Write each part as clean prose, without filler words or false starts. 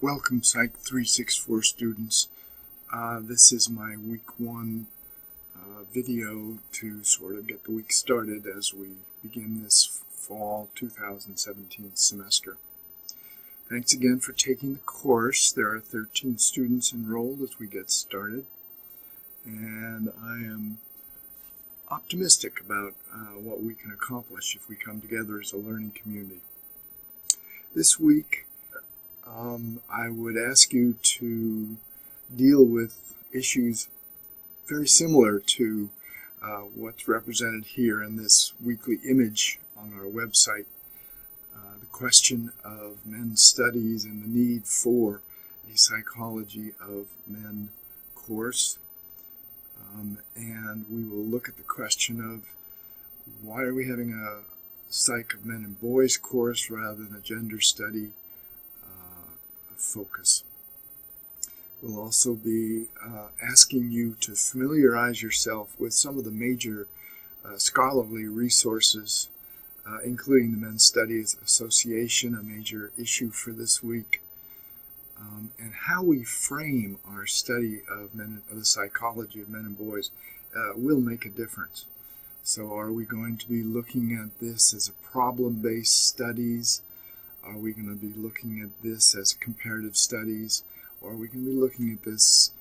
Welcome Psych 364 students. This is my week 1 video to sort of get the week started as we begin this fall 2017 semester. Thanks again for taking the course. There are 13 students enrolled as we get started, and I am optimistic about what we can accomplish if we come together as a learning community. This week I would ask you to deal with issues very similar to what's represented here in this weekly image on our website. The question of men's studies and the need for a Psychology of Men course. And we will look at the question of why are we having a Psych of Men and Boys course rather than a gender study focus. We'll also be asking you to familiarize yourself with some of the major scholarly resources, including the Men's Studies Association, a major issue for this week, and how we frame our study of the psychology of men and boys will make a difference. So are we going to be looking at this as a problem-based studies? Are we going to be looking at this as comparative studies? Or are we going to be looking at this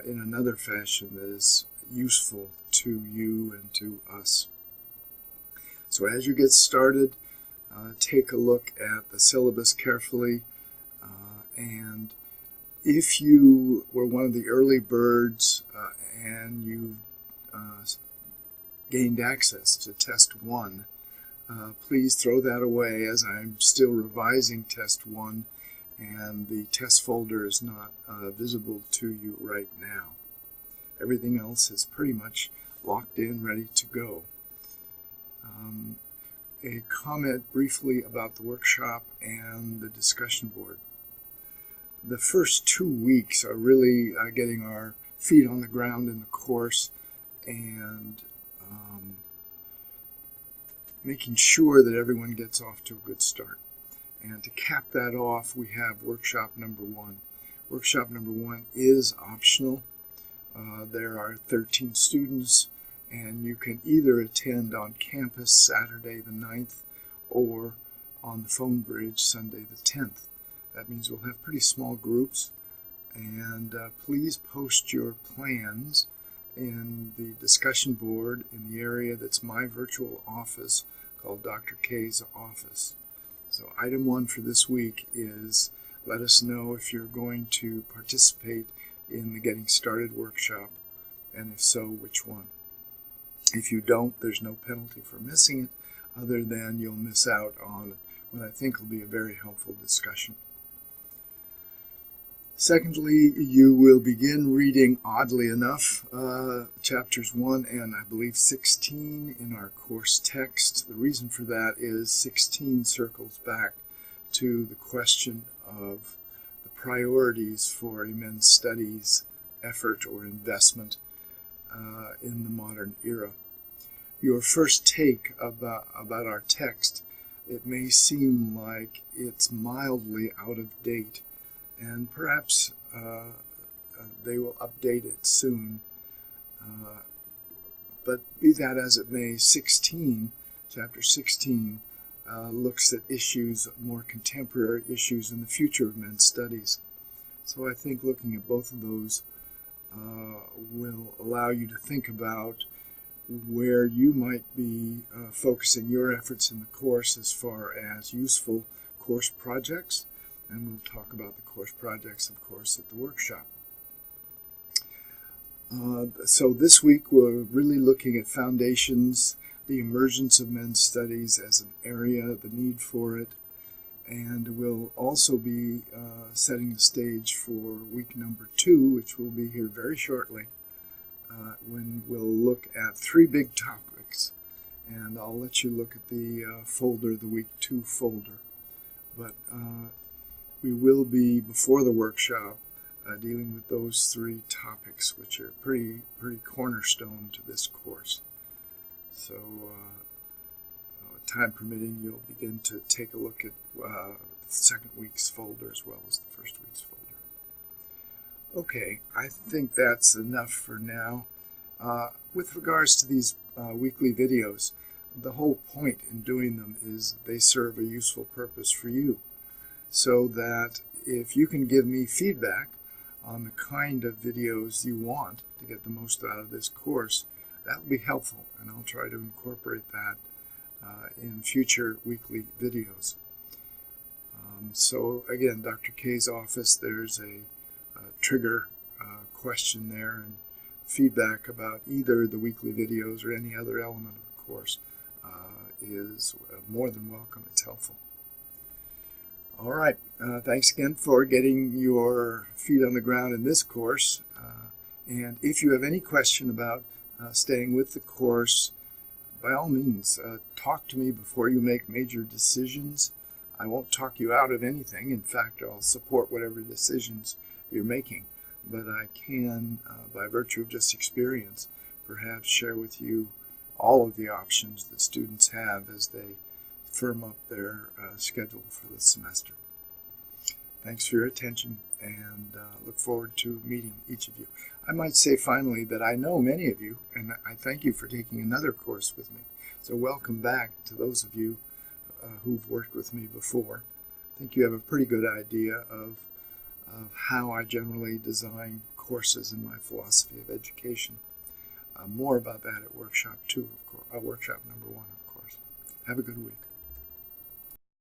in another fashion that is useful to you and to us? So as you get started, take a look at the syllabus carefully. And if you were one of the early birds and you gained access to Test 1, please throw that away, as I'm still revising Test 1 and the test folder is not visible to you right now. Everything else is pretty much locked in, ready to go. A comment briefly about the workshop and the discussion board. The first 2 weeks are really getting our feet on the ground in the course and making sure that everyone gets off to a good start. And to cap that off, we have workshop number 1. Workshop number 1 is optional. There are 13 students, and you can either attend on campus Saturday the 9th or on the phone bridge Sunday the 10th. That means we'll have pretty small groups, and please post your plans in the discussion board in the area that's my virtual office called Dr. K's office. So item 1 for this week is let us know if you're going to participate in the Getting Started workshop, and if so, which one. If you don't, there's no penalty for missing it, other than you'll miss out on what I think will be a very helpful discussion. Secondly, you will begin reading, oddly enough, chapters 1 and I believe 16 in our course text. The reason for that is 16 circles back to the question of the priorities for a men's studies effort or investment in the modern era. Your first take about our text, it may seem like it's mildly out of date, and perhaps they will update it soon. But be that as it may, chapter 16, looks at issues, more contemporary issues in the future of men's studies. So I think looking at both of those will allow you to think about where you might be focusing your efforts in the course as far as useful course projects. And we'll talk about the course projects, of course, at the workshop. So this week we're really looking at foundations, the emergence of men's studies as an area, the need for it, and we'll also be setting the stage for week number 2, which will be here very shortly, when we'll look at 3 big topics. And I'll let you look at the folder, the week 2 folder. But we will be, before the workshop, dealing with those 3 topics, which are pretty cornerstone to this course. So time permitting, you'll begin to take a look at second week's folder as well as the first week's folder. Okay, I think that's enough for now. With regards to these weekly videos, the whole point in doing them is they serve a useful purpose for you, so that if you can give me feedback on the kind of videos you want to get the most out of this course, that will be helpful, and I'll try to incorporate that in future weekly videos. So again, Dr. K's office, there's a trigger question there, and feedback about either the weekly videos or any other element of the course is more than welcome. It's helpful. All right, thanks again for getting your feet on the ground in this course. And if you have any question about staying with the course, by all means, talk to me before you make major decisions. I won't talk you out of anything. In fact, I'll support whatever decisions you're making. But I can, by virtue of just experience, perhaps share with you all of the options that students have as they firm up their schedule for the semester. Thanks for your attention, and look forward to meeting each of you. I might say finally that I know many of you, and I thank you for taking another course with me. So welcome back to those of you who've worked with me before. I think you have a pretty good idea of how I generally design courses in my philosophy of education. More about that at workshop 2, of course, workshop number 1, of course. Have a good week.